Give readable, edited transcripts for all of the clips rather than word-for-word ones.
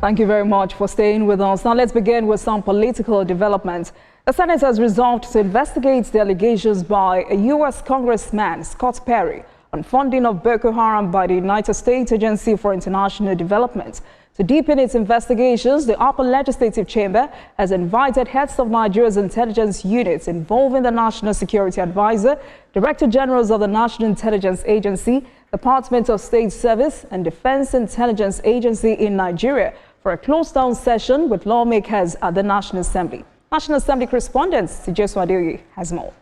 Thank you very much for staying with us. Now let's begin with some political developments. The Senate has resolved to investigate the allegations by a U.S. Congressman, Scott Perry, on funding of Boko Haram by the United States Agency for International Development. To deepen its investigations, the Upper Legislative Chamber has invited heads of Nigeria's intelligence units involving the National Security Advisor, Director Generals of the National Intelligence Agency, Department of State Service, and Defense Intelligence Agency in Nigeria for a closed-down session with lawmakers at the National Assembly. National Assembly correspondent Tijesu Adeoye has more.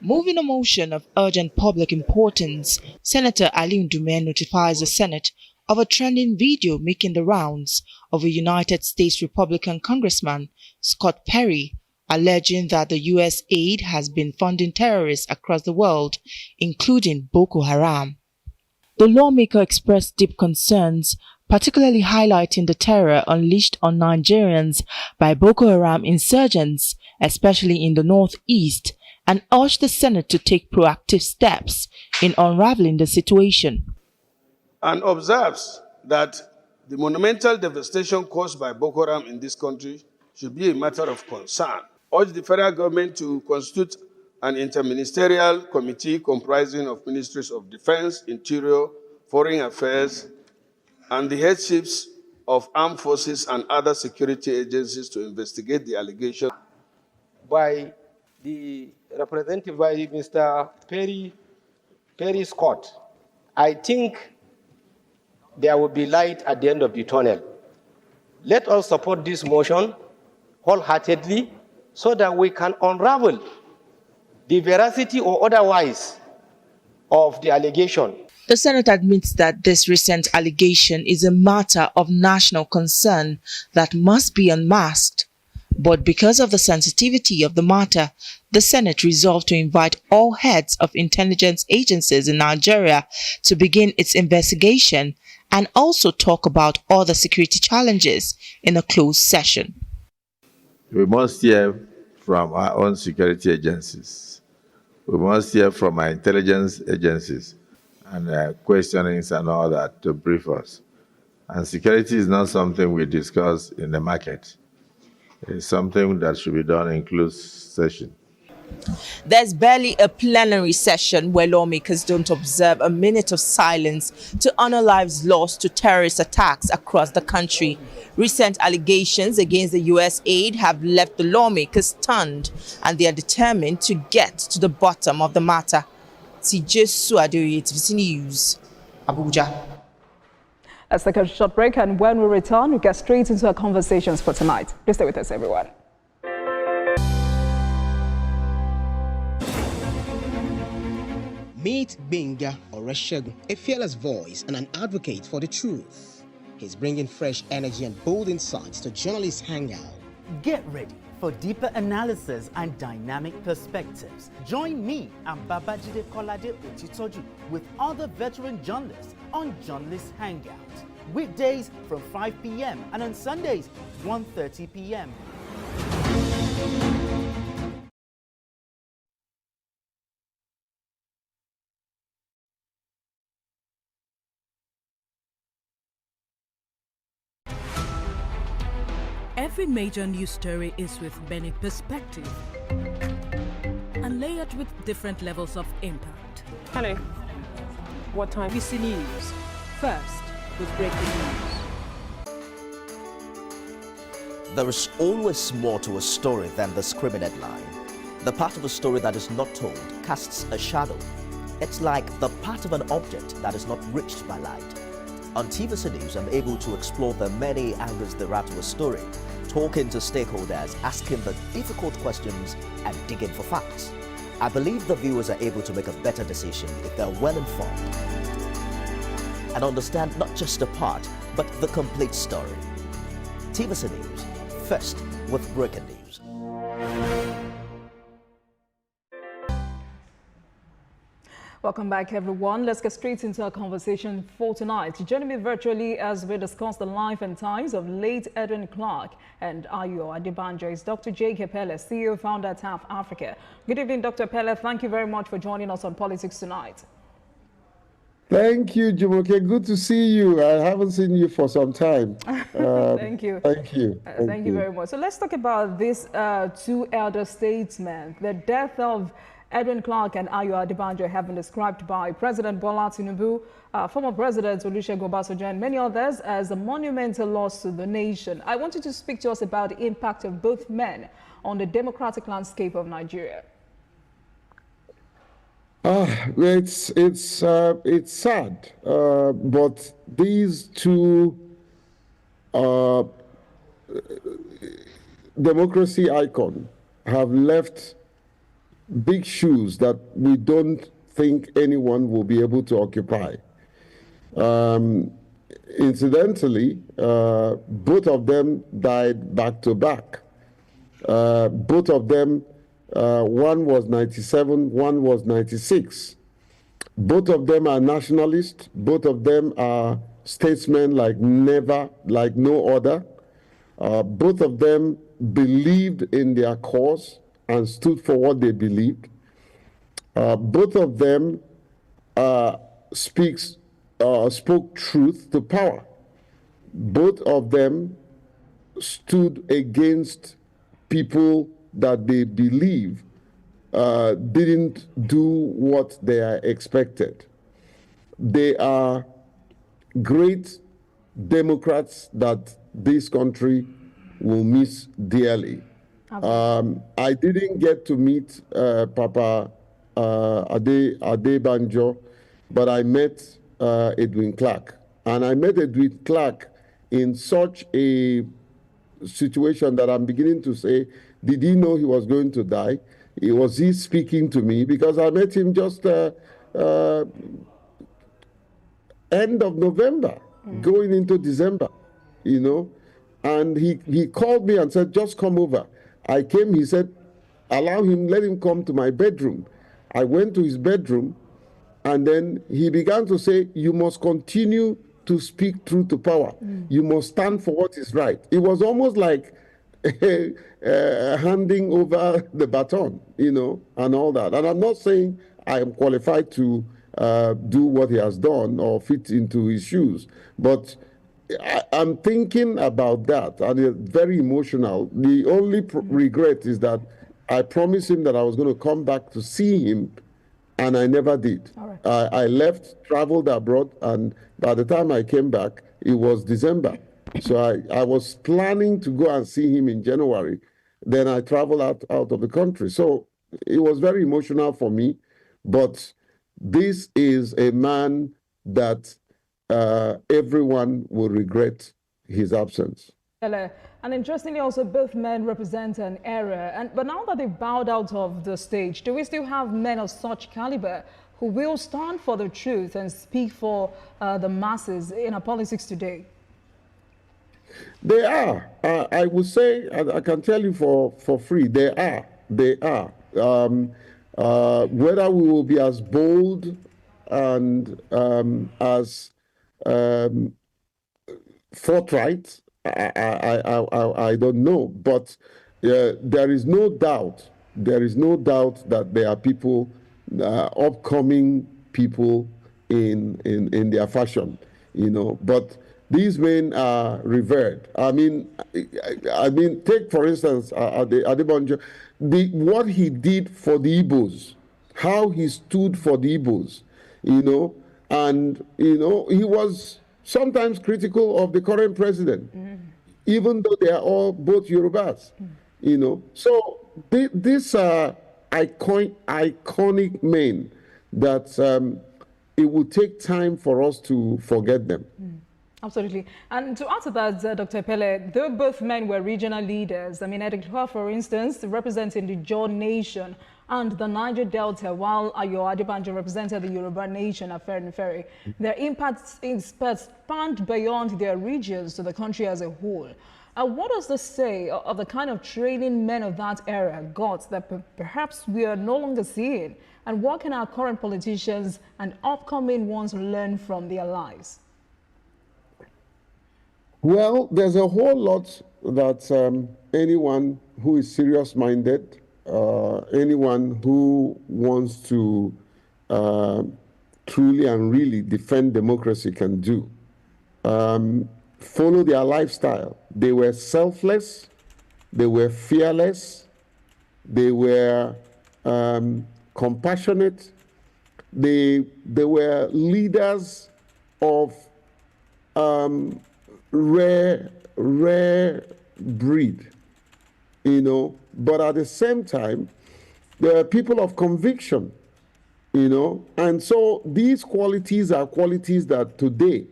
Moving a motion of urgent public importance, Senator Ali Ndume notifies the Senate of a trending video making the rounds of a United States Republican Congressman, Scott Perry, alleging that the USAID has been funding terrorists across the world, including Boko Haram. The lawmaker expressed deep concerns, particularly highlighting the terror unleashed on Nigerians by Boko Haram insurgents, especially in the northeast, and urged the Senate to take proactive steps in unraveling the situation. And observes that the monumental devastation caused by Boko Haram in this country should be a matter of concern. Urge the federal government to constitute an interministerial committee comprising of Ministries of Defense, Interior, Foreign Affairs, and the headships of armed forces and other security agencies to investigate the allegation. By the representative, by Mr. Perry Scott, I think there will be light at the end of the tunnel. Let us support this motion wholeheartedly so that we can unravel the veracity or otherwise of the allegation. The Senate admits that this recent allegation is a matter of national concern that must be unmasked. But because of the sensitivity of the matter, the Senate resolved to invite all heads of intelligence agencies in Nigeria to begin its investigation and also talk about other security challenges in a closed session. We must hear from our own security agencies. We must hear from our intelligence agencies and questionings and all that to brief us. And security is not something we discuss in the market. It's something that should be done in closed session. There's barely a plenary session where lawmakers don't observe a minute of silence to honor lives lost to terrorist attacks across the country. Recent allegations against the USAID have left the lawmakers stunned, and they are determined to get to the bottom of the matter. Tijesu Adeoye, TVC News, Abuja. Let's take a short break, and when we return, we get straight into our conversations for tonight. Please stay with us, everyone. Meet Benga Oreshegun, a fearless voice and an advocate for the truth. He's bringing fresh energy and bold insights to Journalists Hangout. Get ready for deeper analysis and dynamic perspectives. Join me and Babajide Kolade Otitoju with other veteran journalists on Journalists Hangout. Weekdays from 5 p.m. and on Sundays 1:30 p.m. Every major news story is with many perspectives and layered with different levels of impact. Hello. What time? TVC News. First with breaking news. There is always more to a story than the screaming headline. The part of a story that is not told casts a shadow. It's like the part of an object that is not reached by light. On TVC News, I'm able to explore the many angles there are to a story, talking to stakeholders, asking the difficult questions, and digging for facts. I believe the viewers are able to make a better decision if they're well informed and understand not just a part, but the complete story. TVC News, first with breaking news. Welcome back, everyone. Let's get straight into our conversation for tonight. Joining me virtually as we discuss the life and times of late Edwin Clark and Ayo Adebanjo is Dr. J.K. Pele, CEO, founder at TAF Africa. Good evening, Dr. Pele. Thank you very much for joining us on Politics Tonight. Thank you, Jumoke. Good to see you. I haven't seen you for some time. Thank you. Thank you. Thank you very much. So let's talk about these two elder statesmen. The death of Edwin Clark and Ayo Adebanjo have been described by President Bola Tinubu, former President Olusegun Obasanjo, and many others as a monumental loss to the nation. I want you to speak to us about the impact of both men on the democratic landscape of Nigeria. It's sad, but these two democracy icons have left big shoes that we don't think anyone will be able to occupy. Incidentally, both of them died back to back. Both of them, one was 97, one was 96. Both of them are nationalists. Both of them are statesmen like no other. Both of them believed in their cause and stood for what they believed. Both of them spoke truth to power. Both of them stood against people that they believe didn't do what they are expected. They are great Democrats that this country will miss dearly. I didn't get to meet Papa Adebanjo, but I met Edwin Clark. And I met Edwin Clark in such a situation that I'm beginning to say, did he know he was going to die? Was he speaking to me? Because I met him just end of November, going into December, you know. And he called me and said, just come over. I came, he said, allow him, let him come to my bedroom. I went to his bedroom, and then he began to say, you must continue to speak truth to power. You must stand for what is right. It was almost like handing over the baton, you know, and all that. And I'm not saying I am qualified to do what he has done or fit into his shoes, but I'm thinking about that, and it's very emotional. The only regret is that I promised him that I was going to come back to see him, and I never did. Right. I left, traveled abroad, and by the time I came back, it was December. So I was planning to go and see him in January. Then I traveled out of the country. So it was very emotional for me. But this is a man that everyone will regret his absence. And interestingly also, both men represent an era. But now that they've bowed out of the stage, do we still have men of such caliber who will stand for the truth and speak for the masses in our politics today? They are. I would say, I can tell you for free, they are. They are. Whether we will be as bold and as forthright, I don't know. But there is no doubt. There is no doubt that there are people, upcoming people in their fashion, you know. But these men are revered. I mean, take for instance Adebanjo, what he did for the Igbos, how he stood for the Igbos, you know, and you know he was sometimes critical of the current president, even though they are all both Yorubas, you know. So these are iconic men that it will take time for us to forget them. Absolutely. And to add to that, Dr. Pele, though both men were regional leaders, I mean, Edwin Clark, for instance, representing the Jaw Nation and the Niger Delta, while Ayo Adebanjo represented the Yoruba Nation at Birnin. Their impacts spanned beyond their regions to the country as a whole. What does this say of the kind of training men of that era got that perhaps we are no longer seeing? And what can our current politicians and upcoming ones learn from their lives? Well, there's a whole lot that anyone who is serious-minded, anyone who wants to truly and really defend democracy can do. Follow their lifestyle. They were selfless, they were fearless, they were compassionate, they were leaders of rare breed, you know, but at the same time, they are people of conviction, you know, and so these qualities are qualities that today,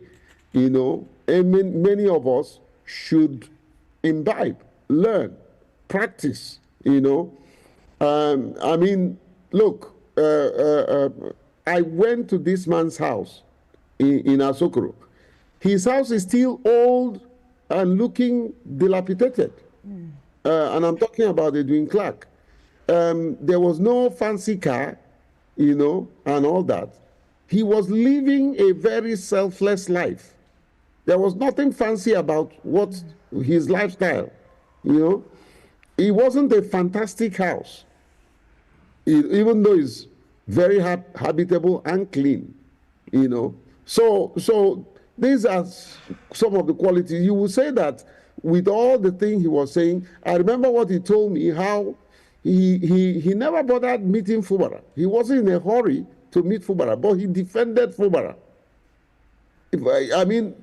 you know, many of us should imbibe, learn, practice, you know. I mean, look, I went to this man's house in Asokoro. His house is still old and looking dilapidated. And I'm talking about Edwin Clark. There was no fancy car, you know, and all that. He was living a very selfless life. There was nothing fancy about what his lifestyle, you know. It wasn't a fantastic house, even though it's very habitable and clean, you know. So these are some of the qualities. You will say that with all the things he was saying. I remember what he told me, how he never bothered meeting Fubara. He wasn't in a hurry to meet Fubara, but he defended Fubara. I mean,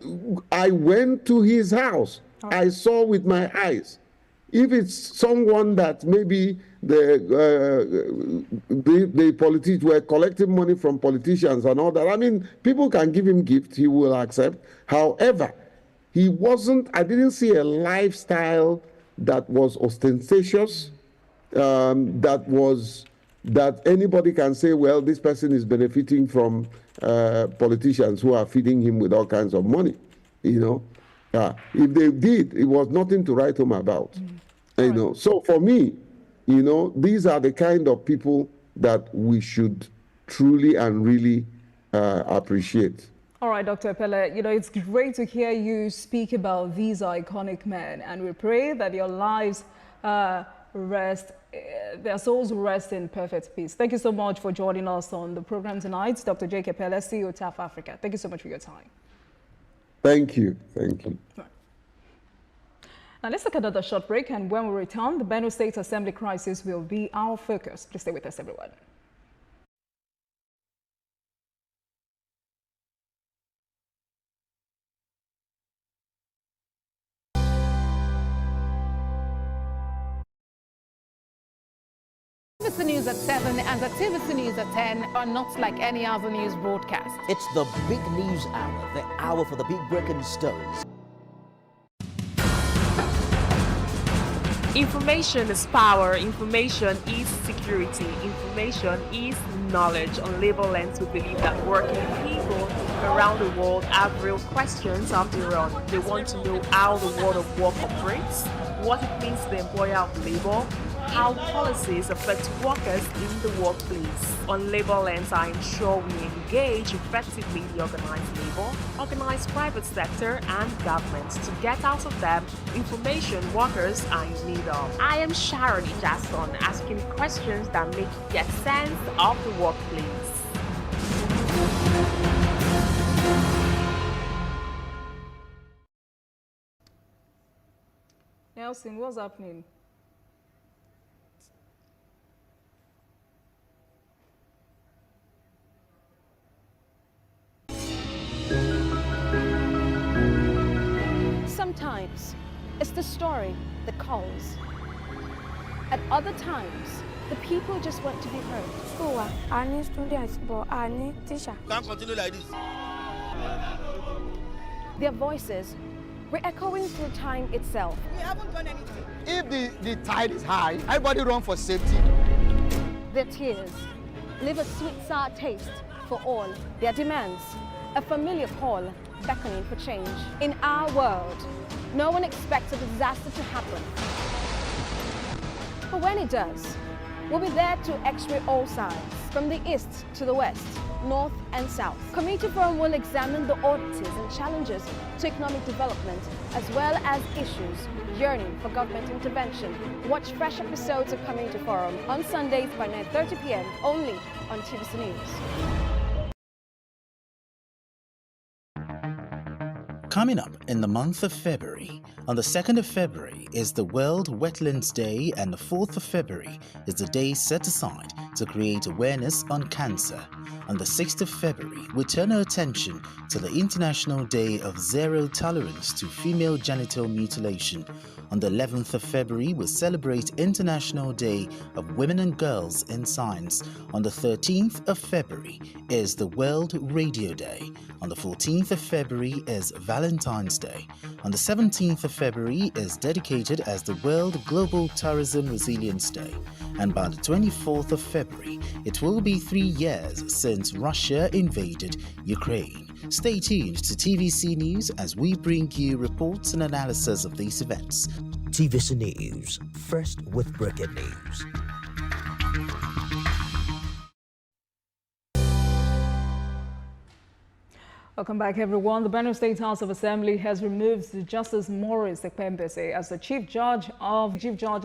I went to his house. I saw with my eyes. If it's someone that maybe the politicians were collecting money from politicians and all that, I mean, people can give him gifts, he will accept. However, he wasn't, I didn't see a lifestyle that was ostentatious, that anybody can say, well, this person is benefiting from politicians who are feeding him with all kinds of money, you know. If they did, it was nothing to write home about, you know. So for me, you know, these are the kind of people that we should truly and really appreciate. All right, Dr. Pele, you know, it's great to hear you speak about these iconic men, and we pray that your lives their souls rest in perfect peace. Thank you so much for joining us on the program tonight. Dr. J.K. Pele, CEO, TAF Africa. Thank you so much for your time. Thank you. Thank you. Right. Now let's take another short break, and when we return, the Benue State Assembly crisis will be our focus. Please stay with us, everyone. TVC News at 7 and the TVC News at 10 are not like any other news broadcast. It's the big news hour, the hour for the big breaking stories. Information is power, information is security, information is knowledge. On Labor Lens, we believe that working people around the world have real questions of their own. They want to know how the world of work operates, what it means to the employer of labor, how policies affect workers in the workplace. On Labor Lens, I ensure we engage effectively the organized labor, organized private sector, and government to get out of them information workers are in need of. I am Sharon Ijason, asking questions that make you get sense of the workplace. Nelson, what's happening? Sometimes it's the story that calls. At other times, the people just want to be heard. School, I need students, but I need teacher. Can't continue like this. Their voices re-echoing through time itself. We haven't done anything. If the tide is high, everybody run for safety. Their tears leave a sweet, sour taste for all their demands. A familiar call beckoning for change. In our world, no one expects a disaster to happen. But when it does, we'll be there to x-ray all sides, from the east to the west, north and south. Community Forum will examine the oddities and challenges to economic development, as well as issues yearning for government intervention. Watch fresh episodes of Community Forum on Sundays by 9:30 p.m. only on TVC News. Coming up in the month of February, on the 2nd of February is the World Wetlands Day, and the 4th of February is the day set aside to create awareness on cancer. On the 6th of February, we turn our attention to the International Day of Zero Tolerance to Female Genital Mutilation. On the 11th of February, we celebrate International Day of Women and Girls in Science. On the 13th of February is the World Radio Day. On the 14th of February is Valentine's Day. On the 17th of February is dedicated as the World Global Tourism Resilience Day. And by the 24th of February, it will be 3 years since Russia invaded Ukraine. Stay tuned to TVC News as we bring you reports and analysis of these events. TVC News, first with breaking news. Welcome back, everyone. The Benue State House of Assembly has removed Justice Maurice Ekpembese as the Chief Judge of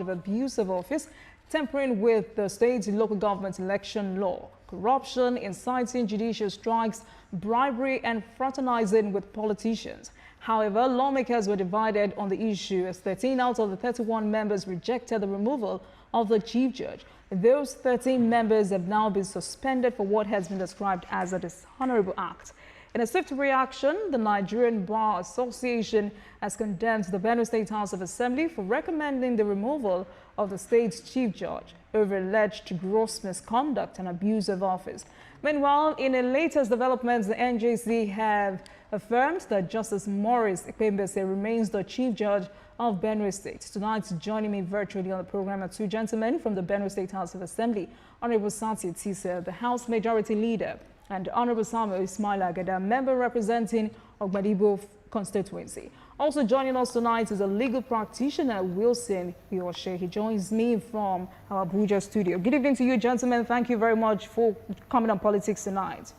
Abuse of Office, tampering with the state's local government election law, corruption, inciting judicial strikes, bribery, and fraternizing with politicians. However, lawmakers were divided on the issue as 13 out of the 31 members rejected the removal of the Chief Judge. Those 13 members have now been suspended for what has been described as a dishonorable act. In a swift reaction, the Nigerian Bar Association has condemned the Benue State House of Assembly for recommending the removal of the state's chief judge over alleged gross misconduct and abuse of office. Meanwhile, in a latest development, the NJC have affirmed that Justice Maurice Ekpembese remains the chief judge of Benue State. Tonight, joining me virtually on the program are two gentlemen from the Benue State House of Assembly, Honorable Santi Tisa, the House Majority Leader, and Honorable Samuel Ismail Agada, member representing Ogbadibo constituency. Also joining us tonight is a legal practitioner, Wilson Yoshe. He joins me from our Abuja studio. Good evening to you, gentlemen. Thank you very much for coming on Politics Tonight.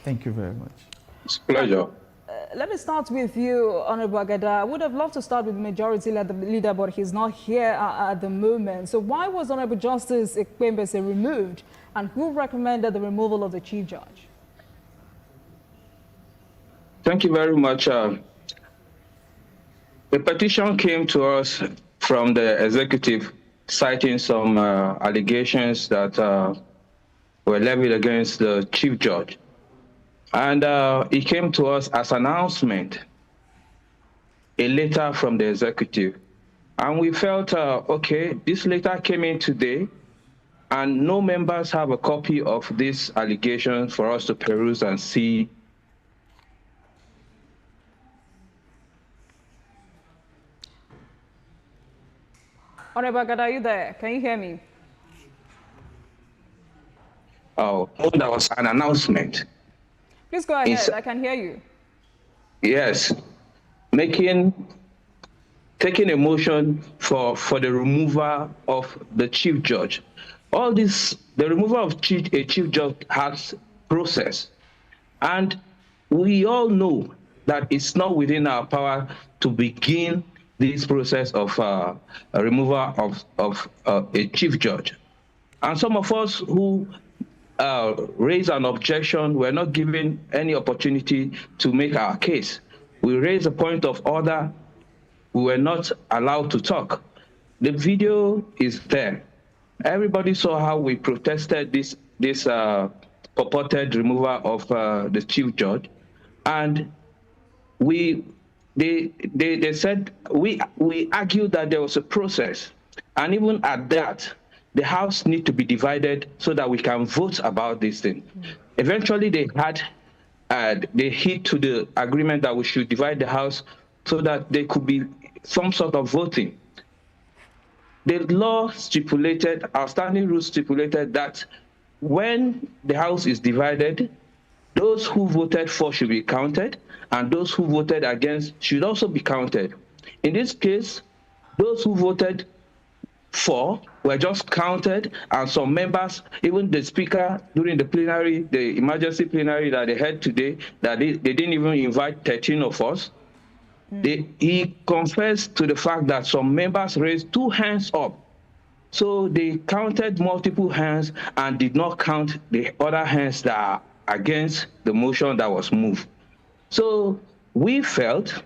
Thank you very much. It's a pleasure. Let me start with you, Honorable Agada. I would have loved to start with the Majority Leader, but he's not here at the moment. So why was Honorable Justice Ekpembese removed, and who recommended the removal of the Chief Judge? Thank you very much. A petition came to us from the executive citing some allegations that were levied against the Chief Judge. And it came to us as an announcement, a letter from the executive. And we felt, okay, this letter came in today, and no members have a copy of this allegation for us to peruse and see. Honorable Agada, are you there? Can you hear me? Oh, that was an announcement. Please go ahead. I can hear you. Yes, taking a motion for the removal of the Chief Judge. All this, the removal of a Chief Judge has process. And we all know that it's not within our power to begin this process of a removal of a Chief Judge. And some of us who raise an objection, we're not given any opportunity to make our case. We raise a point of order, we were not allowed to talk. The video is there. Everybody saw how we protested this purported removal of the Chief Judge, and they said we argued that there was a process, and even at that, the House need to be divided so that we can vote about this thing. Eventually, they hit to the agreement that we should divide the House so that there could be some sort of voting. The law stipulated, our standing rules stipulated that when the House is divided, those who voted for should be counted, and those who voted against should also be counted. In this case, those who voted for were just counted, and some members, even the speaker during the plenary, the emergency plenary that they had today, that they didn't even invite 13 of us. He confessed to the fact that some members raised 2 hands up. So they counted multiple hands and did not count the other hands that are against the motion that was moved. So we felt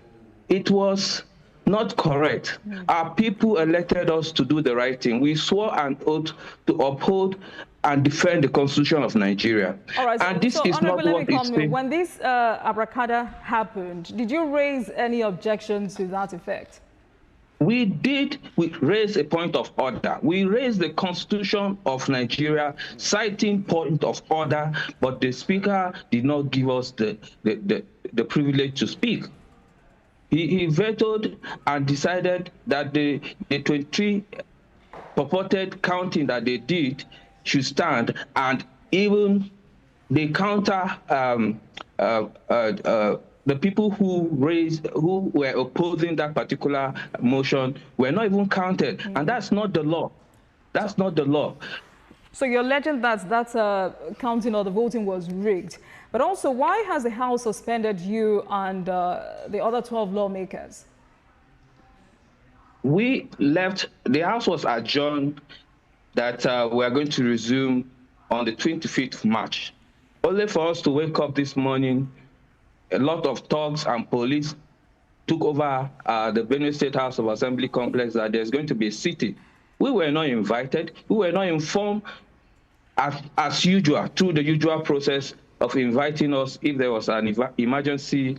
it was not correct. Our people elected us to do the right thing. We swore an oath to uphold and defend the Constitution of Nigeria. All right, and this is not what it's saying. When this abracadabra happened, did you raise any objection to that effect? We did. We raised a point of order. We raised the Constitution of Nigeria, citing point of order, but the Speaker did not give us the privilege to speak. He vetoed and decided that the 23 purported counting that they did should stand, and even the counter the people who were opposing that particular motion were not even counted, and that's not the law. That's not the law. So you're alleging that counting or the voting was rigged. But also, why has the House suspended you and the other 12 lawmakers? We left, the House was adjourned that we are going to resume on the 25th of March. Only for us to wake up this morning, a lot of thugs and police took over the Benue State House of Assembly complex that there's going to be a sitting. We were not invited. We were not informed as usual, through the usual process of inviting us if there was an emergency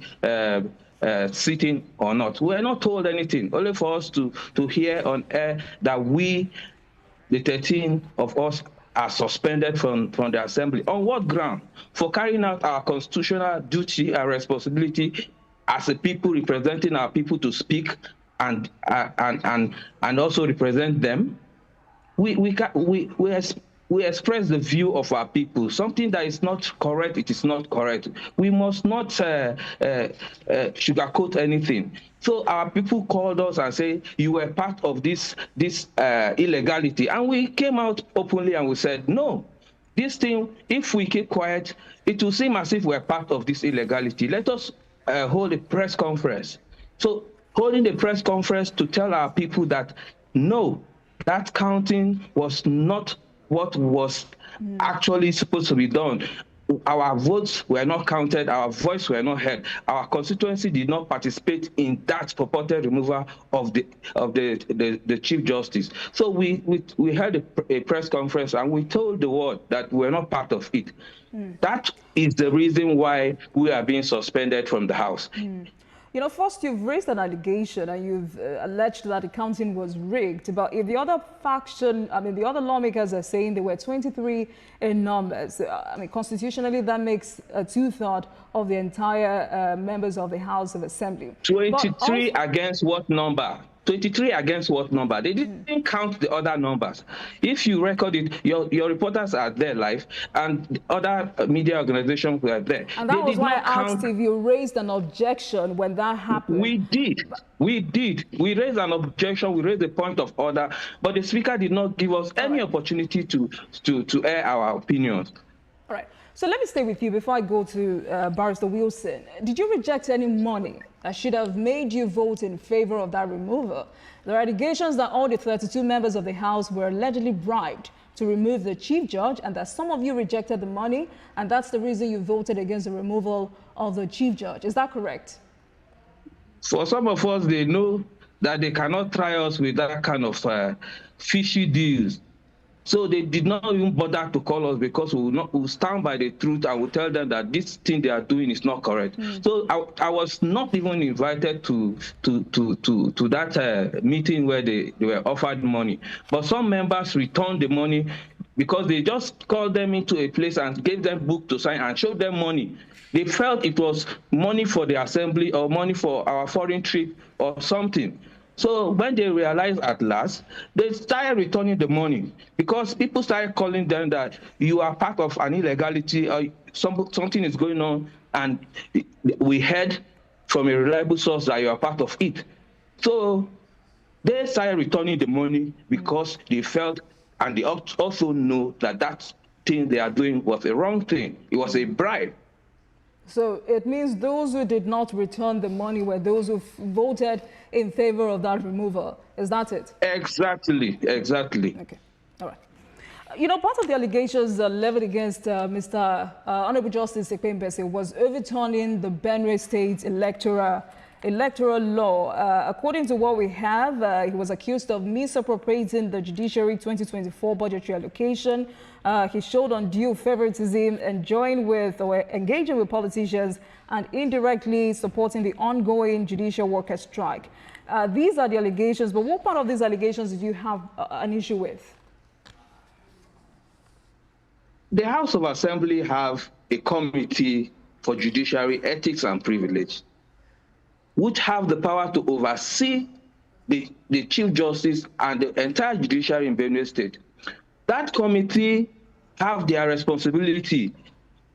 sitting or not. We were not told anything, only for us to hear on air that we, the 13 of us, are suspended from the assembly. On what ground? For carrying out our constitutional duty and responsibility as a people representing our people to speak and also represent them. We express the view of our people. Something that is not correct, it is not correct. We must not sugarcoat anything. So our people called us and said, you were part of this illegality. And we came out openly and we said, no, this thing, if we keep quiet, it will seem as if we're part of this illegality. Let us hold a press conference. So holding the press conference to tell our people that, no, that counting was not what was actually supposed to be done. Our votes were not counted, our voice were not heard. Our constituency did not participate in that purported removal of the Chief Justice. So we had a press conference and we told the world that we're not part of it. That is the reason why we are being suspended from the House. You know, first you've raised an allegation and you've alleged that the counting was rigged. But if the other faction, I mean, the other lawmakers are saying there were 23 in numbers, I mean, constitutionally that makes a 2/3 of the entire members of the House of Assembly. 23 against what number? 23 against what number? They didn't count the other numbers. If you record it, your reporters are there live, and other media organizations were there. And that was why I asked if you raised an objection when that happened. We did. We raised an objection. We raised a point of order, but the Speaker did not give us any opportunity to air our opinions. All right. So let me stay with you before I go to Barrister Wilson. Did you reject any money that should have made you vote in favor of that removal? There are allegations that all the 32 members of the House were allegedly bribed to remove the Chief Judge, and that some of you rejected the money, and that's the reason you voted against the removal of the Chief Judge. Is that correct? For some of us, they know that they cannot try us with that kind of fishy deals. So they did not even bother to call us, because we will stand by the truth and will tell them that this thing they are doing is not correct. So I was not even invited to that meeting where they were offered money. But some members returned the money because they just called them into a place and gave them book to sign and showed them money. They felt it was money for the assembly or money for our foreign trip or something. So when they realized at last, they started returning the money, because people started calling them that you are part of an illegality or something is going on, and we heard from a reliable source that you are part of it. So they started returning the money because they felt, and they also know that that thing they are doing was a wrong thing. It was a bribe. So it means those who did not return the money were those who voted in favor of that removal. Is that it? Exactly. Okay. All right. You know, part of the allegations leveled against Mr. Honorable Justice Ekpembese was overturning the Benue State electoral law. According to what we have, he was accused of misappropriating the Judiciary 2024 budgetary allocation. He showed undue favoritism, engaging with politicians, and indirectly supporting the ongoing judicial workers' strike. These are the allegations, but what part of these allegations did you have an issue with? The House of Assembly have a committee for judiciary ethics and privilege, which have the power to oversee the Chief Justice and the entire judiciary in Benue State. That committee have their responsibility.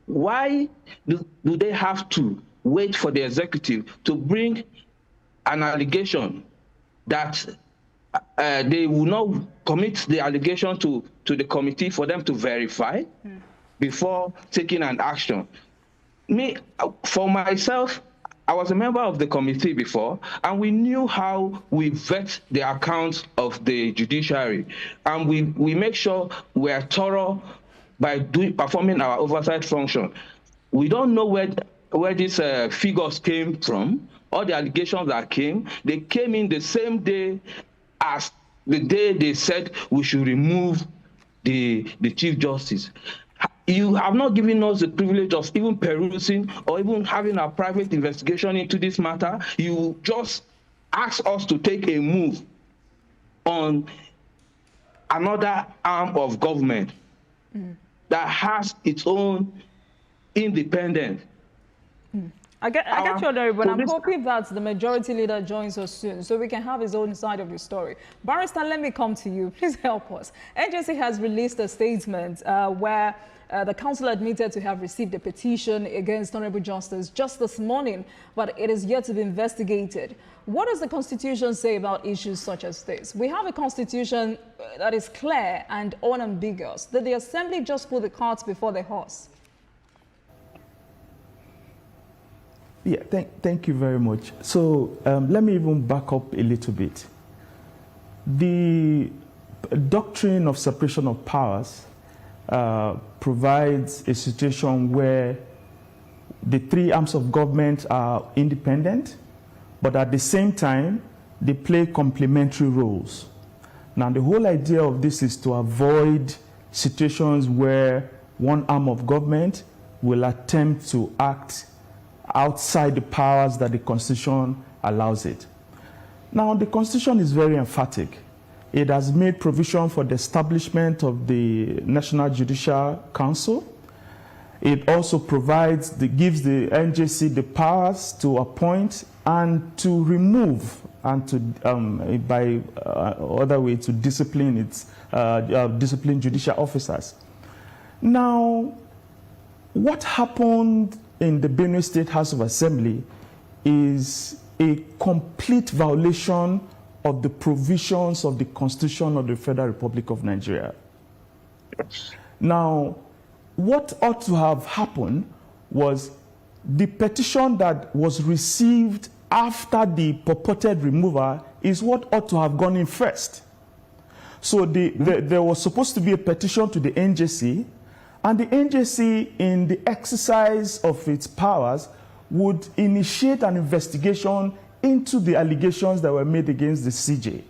Why do they have to wait for the executive to bring an allegation that they will not commit the allegation to the committee for them to verify before taking an action? For myself, I was a member of the committee before, and we knew how we vet the accounts of the judiciary, and we make sure we are thorough by performing our oversight function. We don't know where these figures came from, all the allegations that came. They came in the same day as the day they said we should remove the Chief Justice. You have not given us the privilege of even perusing or even having a private investigation into this matter. You just ask us to take a move on another arm of government that has its own independence. I get you, Honorable, but I'm hoping that the majority leader joins us soon so we can have his own side of the story. Barrister, let me come to you. Please help us. NJC has released a statement where the council admitted to have received a petition against Honorable Justice just this morning, but it is yet to be investigated. What does the Constitution say about issues such as this? We have a Constitution that is clear and unambiguous. Did the Assembly just put the cart before the horse? Yeah, thank you very much. So let me even back up a little bit. The doctrine of separation of powers provides a situation where the three arms of government are independent, but at the same time, they play complementary roles. Now, the whole idea of this is to avoid situations where one arm of government will attempt to act outside the powers that the Constitution allows it. Now, the Constitution is very emphatic. It has made provision for the establishment of the National Judicial Council. It also gives the NJC the powers to appoint and to remove and to, other way, to discipline discipline judicial officers. Now, what happened in the Benue State House of Assembly is a complete violation of the provisions of the Constitution of the Federal Republic of Nigeria. Now, what ought to have happened was the petition that was received after the purported removal is what ought to have gone in first. So there was supposed to be a petition to the NJC, and the NJC, in the exercise of its powers, would initiate an investigation into the allegations that were made against the CJ.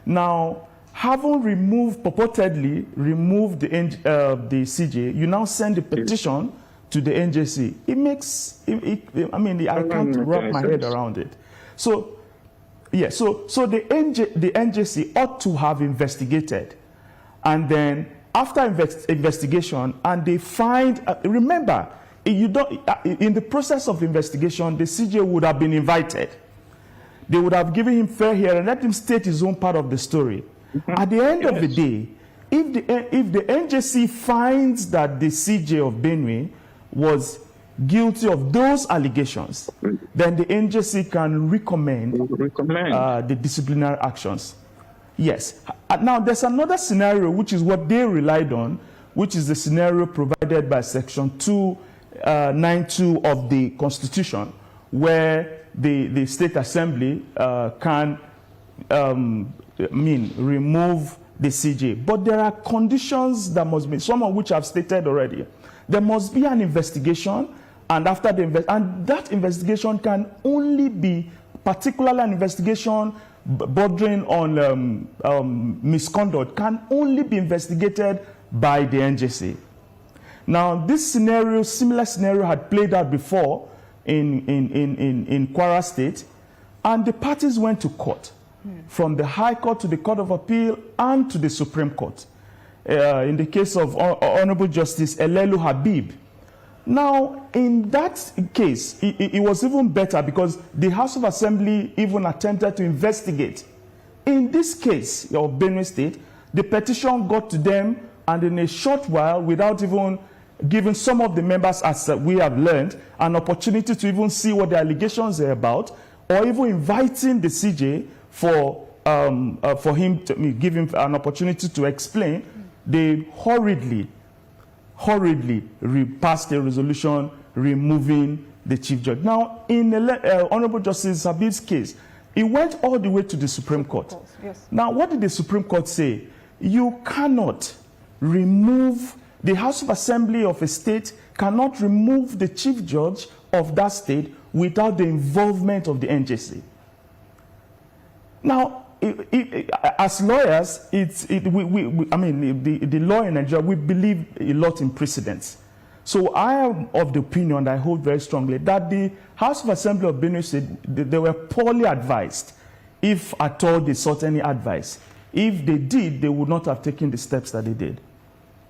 Now, having purportedly removed the CJ, you now send a petition to the NJC. I can't wrap my head around it. So, yeah, so the NJC ought to have investigated, and then after investigation, and they find, remember, in the process of investigation, the CJ would have been invited. They would have given him fair hearing and let him state his own part of the story. At the end of the day, if the NJC finds that the CJ of Benue was guilty of those allegations, then the NJC can recommend the disciplinary actions. Yes. Now, there's another scenario, which is what they relied on, which is the scenario provided by Section 292 of the Constitution, where the State Assembly can remove the CJ. But there are conditions that must be, some of which I've stated already. There must be an investigation, and after that investigation can only be particularly an investigation bordering on misconduct, can only be investigated by the NJC. Now, this scenario, similar scenario, had played out before in Kwara State, and the parties went to court, from the High Court to the Court of Appeal and to the Supreme Court. In the case of Honorable Justice Elelu Habib. Now, in that case, it was even better because the House of Assembly even attempted to investigate. In this case of Benue State, the petition got to them, and in a short while, without even giving some of the members, as we have learned, an opportunity to even see what the allegations are about, or even inviting the CJ for him to give him an opportunity to explain, they hurriedly passed a resolution removing the Chief Judge. Now, in Honorable Justice Habib's case, it went all the way to the Supreme Court. Yes. Now, what did the Supreme Court say? You cannot remove, the House of Assembly of a state cannot remove the Chief Judge of that state without the involvement of the NJC. Now, as lawyers, the law in Nigeria, we believe a lot in precedents. So I am of the opinion that I hold very strongly that the House of Assembly of Benue State, they were poorly advised, if at all they sought any advice. If they did, they would not have taken the steps that they did.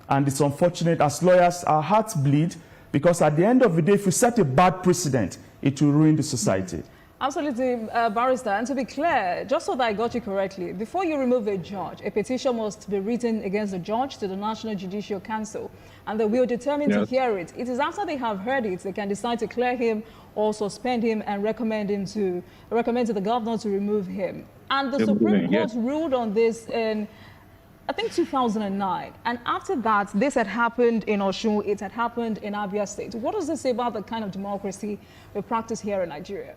And it's unfortunate, as lawyers, our hearts bleed, because at the end of the day, if we set a bad precedent, it will ruin the society. Absolutely, Barrister. And to be clear, just so that I got you correctly, before you remove a judge, a petition must be written against the judge to the National Judicial Council, and they will determine to hear it. It is after they have heard it, they can decide to clear him or suspend him and recommend to the governor to remove him. And the Supreme Court ruled on this in, I think, 2009. And after that, this had happened in Osun, it had happened in Abia State. What does this say about the kind of democracy we practice here in Nigeria?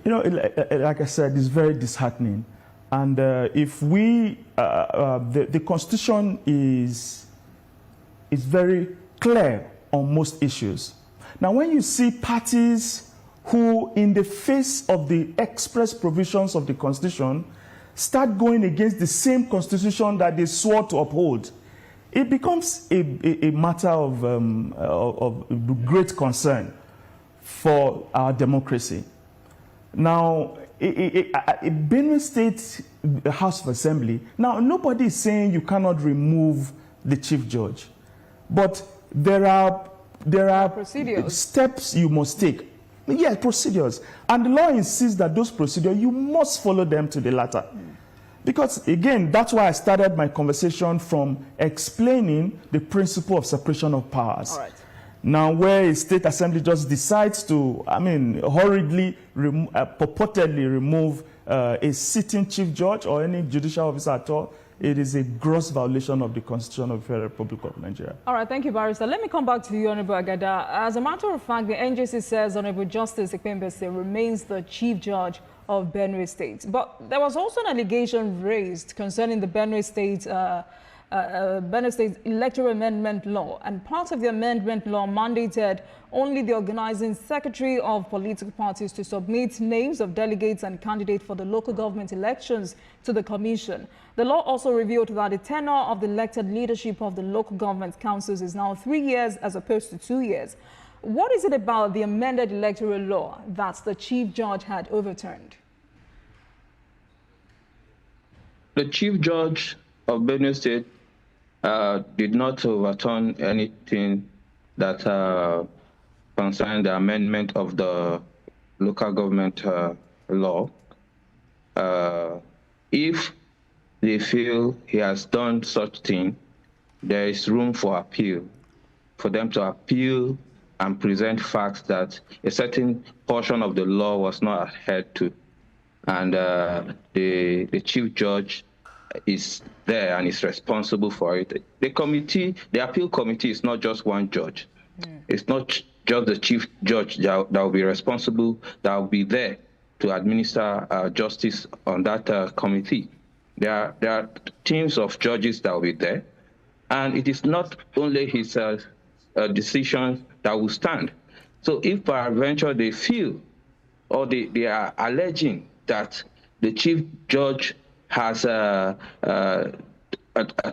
Like I said, it's very disheartening. And if we, the Constitution is very clear on most issues. Now, when you see parties who, in the face of the express provisions of the Constitution, start going against the same Constitution that they swore to uphold, it becomes a matter of great concern for our democracy. Now, Benue State House of Assembly, now nobody is saying you cannot remove the Chief Judge, but there are steps you must take. Yeah, procedures. And the law insists that those procedures, you must follow them to the letter. Because, again, that's why I started my conversation from explaining the principle of separation of powers. All right. Now, where a state assembly just decides to, hurriedly, purportedly remove a sitting chief judge or any judicial officer at all, it is a gross violation of the Constitution of the Federal Republic of Nigeria. All right, thank you, Barrister. Let me come back to you, Honorable Agada. As a matter of fact, the NJC says Honorable Justice Ikpembese remains the chief judge of Benue State. But there was also an allegation raised concerning the Benue State electoral amendment law, and part of the amendment law mandated only the organizing secretary of political parties to submit names of delegates and candidates for the local government elections to the commission. The law also revealed that the tenure of the elected leadership of the local government councils is now 3 years as opposed to 2 years. What is it about the amended electoral law that the chief judge had overturned? The chief judge of Benue State did not overturn anything that concerned the amendment of the local government law. If they feel he has done such thing, there is room for appeal, for them to appeal and present facts that a certain portion of the law was not adhered to. And the chief judge is there and is responsible for it. The appeal committee is not just one judge. It's not just the chief judge that will be responsible, that will be there to administer justice on that committee. There are teams of judges that will be there, and it is not only his decision that will stand. So if peradventure they feel or they are alleging that the chief judge has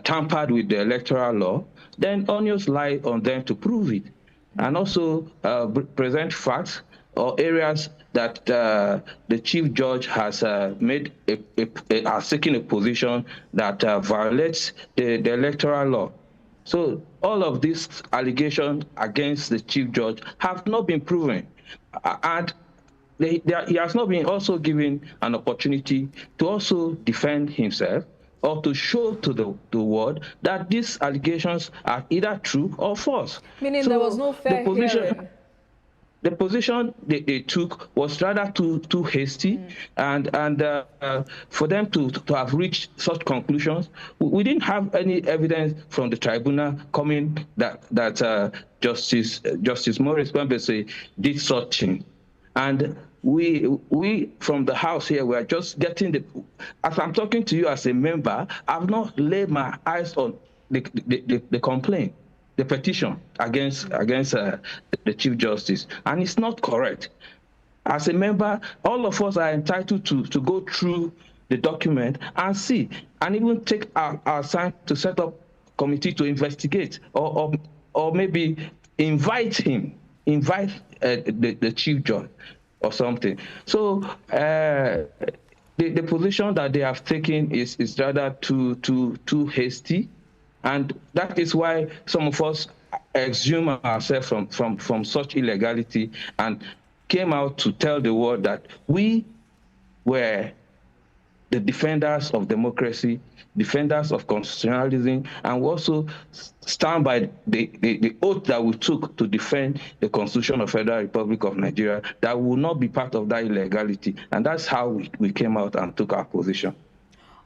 tampered with the electoral law, then onus lies on them to prove it, and also present facts or areas that the chief judge has taken a position that violates the electoral law. So all of these allegations against the chief judge have not been proven, and he has not been also given an opportunity to also defend himself or to show to the world that these allegations are either true or false. Meaning so there was no fair hearing. The position they took was rather too hasty, and for them to have reached such conclusions, we didn't have any evidence from the tribunal coming that Justice Maurice Bembese did such thing. And we from the House here, we are just getting as I'm talking to you as a member, I've not laid my eyes on the complaint, the petition against the Chief Justice, and it's not correct. As a member, all of us are entitled to go through the document and see, and even take our time to set up a committee to investigate, or maybe invite the Chief Judge or something. So the position that they have taken is rather too hasty. And that is why some of us exhume ourselves from such illegality and came out to tell the world that we were the defenders of democracy, defenders of constitutionalism, and we also stand by the oath that we took to defend the Constitution of the Federal Republic of Nigeria, that will not be part of that illegality. And that's how we came out and took our position.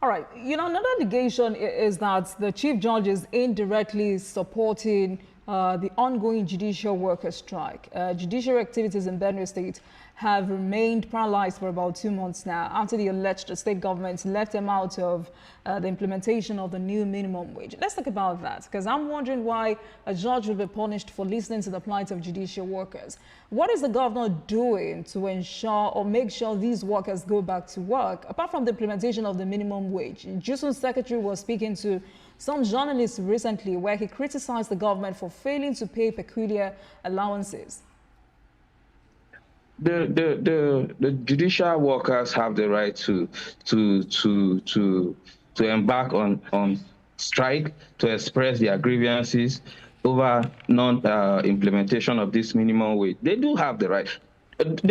All right. You know, another allegation is that the Chief Judge is indirectly supporting the ongoing judicial workers' strike. Judicial activities in Benue State have remained paralyzed for about 2 months now after the alleged state government left them out of the implementation of the new minimum wage. Let's talk about that, because I'm wondering why a judge will be punished for listening to the plight of judicial workers. What is the governor doing to ensure or make sure these workers go back to work, apart from the implementation of the minimum wage? Jusun's secretary was speaking to some journalists recently where he criticized the government for failing to pay peculiar allowances. The judicial workers have the right to embark on strike, to express their grievances over non-implementation of this minimum wage. They do have the right. What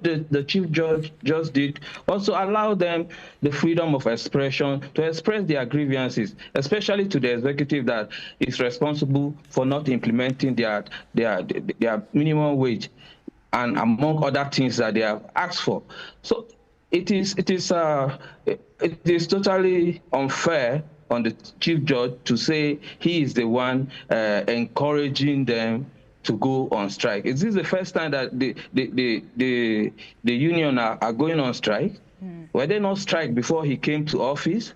the Chief Judge just did also allow them the freedom of expression to express their grievances, especially to the executive that is responsible for not implementing their minimum wage, and among other things that they have asked for. So it is totally unfair on the Chief Judge to say he is the one encouraging them to go on strike. Is this the first time that the union are going on strike? Were they not strike before he came to office?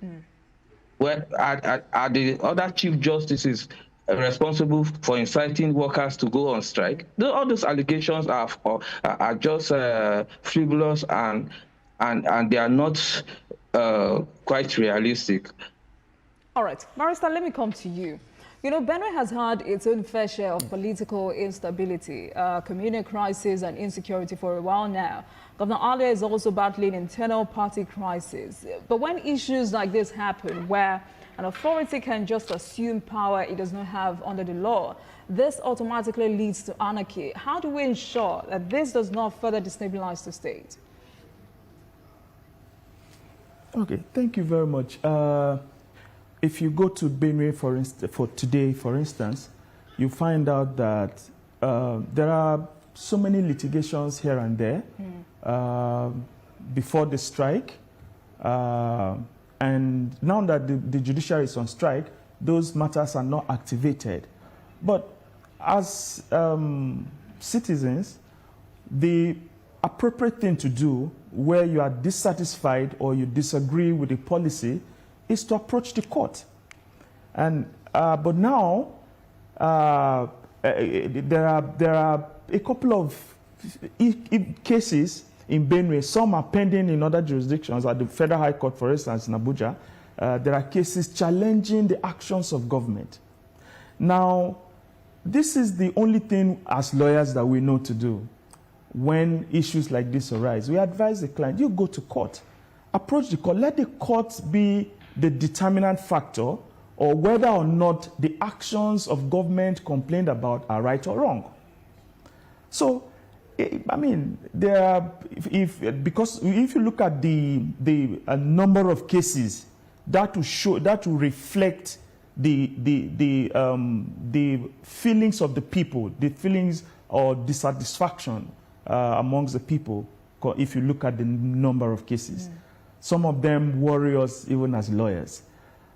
Where are the other Chief Justices responsible for inciting workers to go on strike? All those allegations are just frivolous and they are not quite realistic. All right, Barrister, let me come to you. You know, Benue has had its own fair share of political instability, communal crisis and insecurity for a while now. Governor Ali is also battling internal party crisis. But when issues like this happen, where an authority can just assume power it does not have under the law, this automatically leads to anarchy. How do we ensure that this does not further destabilize the state? Okay, thank you very much. If you go to Benue, for instance, you find out that there are so many litigations here and there before the strike. And now that the judiciary is on strike, those matters are not activated. But as citizens, the appropriate thing to do where you are dissatisfied or you disagree with the policy is to approach the court. And but now there are a couple of cases in Benue. Some are pending in other jurisdictions, at the Federal High Court, for instance, in Abuja. There are cases challenging the actions of government. Now, this is the only thing as lawyers that we know to do when issues like this arise. We advise the client, you go to court, approach the court, let the court be the determinant factor or whether or not the actions of government complained about are right or wrong. So, I mean, there are, because if you look at the number of cases, that will reflect the feelings of the people, the feelings or dissatisfaction amongst the people, if you look at the number of cases. Some of them worry us even as lawyers.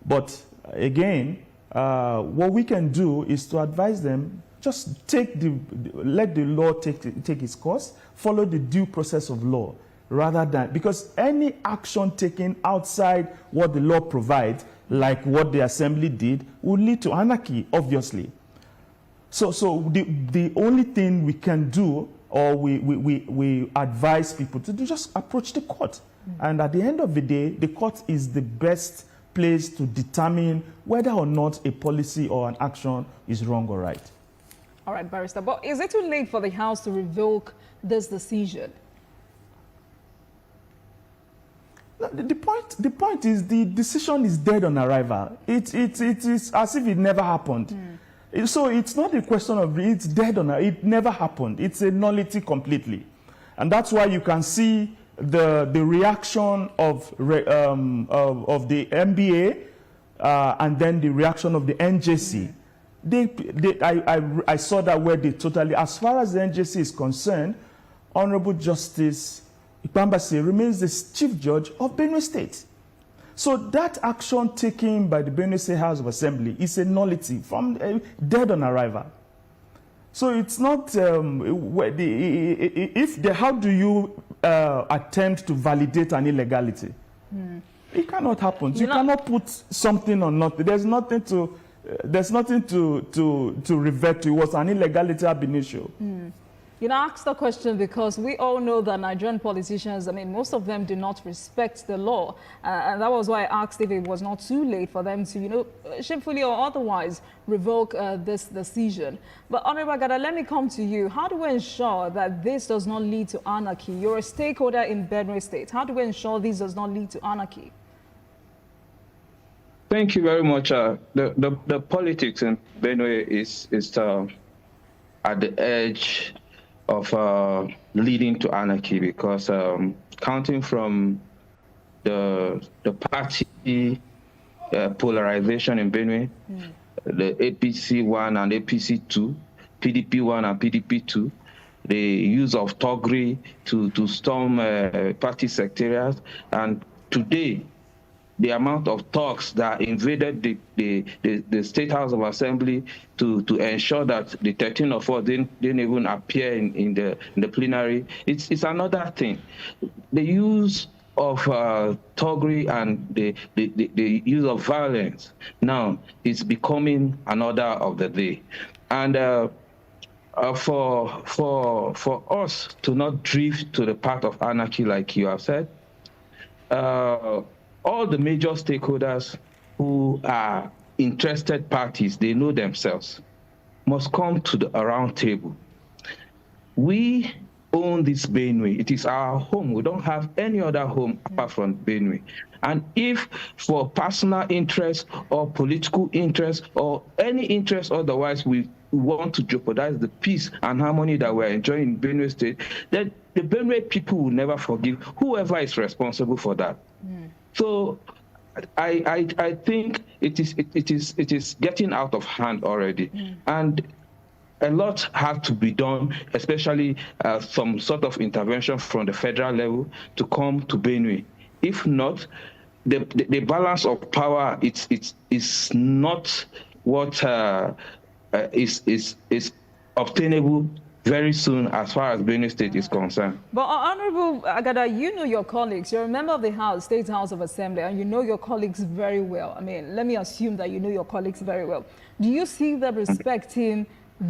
But again, what we can do is to advise them, just let the law take its course, follow the due process of law, rather than, because any action taken outside what the law provides, like what the assembly did, will lead to anarchy, obviously. So the only thing we can do, or we advise people to do, just approach the court. And at the end of the day, the court is the best place to determine whether or not a policy or an action is wrong or right. All right, Barrister, but is it too late for the House to revoke this decision? The point is the decision is dead on arrival. It is as if it never happened. So it's not a question of it's dead on arrival. It never happened. It's a nullity completely. And that's why you can see the reaction of the MBA and then the reaction of the NJC. I saw that where they totally, as far as the NJC is concerned, Honorable Justice Ikpambase remains the Chief Judge of Benue State. So that action taken by the Benue State House of Assembly is a nullity, from dead on arrival. So it's not, how do you attempt to validate an illegality? It cannot happen. You cannot put something on nothing. There's nothing to revert to. It was an illegality ab initio. You know, I asked the question because we all know that Nigerian politicians, I mean, most of them do not respect the law. And that was why I asked if it was not too late for them to, you know, shamefully or otherwise revoke this decision. But Honorable Gada, let me come to you. How do we ensure that this does not lead to anarchy? You're a stakeholder in Benue State. How do we ensure this does not lead to anarchy? Thank you very much. The politics in Benue is at the edge of leading to anarchy, because counting from the party polarization in Benue, the APC 1 and APC 2, PDP 1 and PDP 2, the use of thuggery to storm party secretariats, and today the amount of thugs that invaded the State House of Assembly to ensure that the 13 of us didn't even appear in the plenary, it's another thing. The use of thuggery and the use of violence now is becoming an order of the day. And for us to not drift to the path of anarchy, like you have said, all the major stakeholders who are interested parties, they know themselves, must come to the round table. We own this Benue. It is our home. We don't have any other home apart from Benue. And if for personal interest or political interest or any interest otherwise we want to jeopardize the peace and harmony that we're enjoying in Benue State, then the Benue people will never forgive whoever is responsible for that. So I think it is getting out of hand already, and a lot has to be done, especially some sort of intervention from the federal level to come to Benue. If not, the balance of power is not what is obtainable very soon as far as Benue State is concerned. But Honorable Agada, you know your colleagues. You're a member of the House, State House of Assembly, and you know your colleagues very well. I mean, let me assume that you know your colleagues very well. Do you see them respecting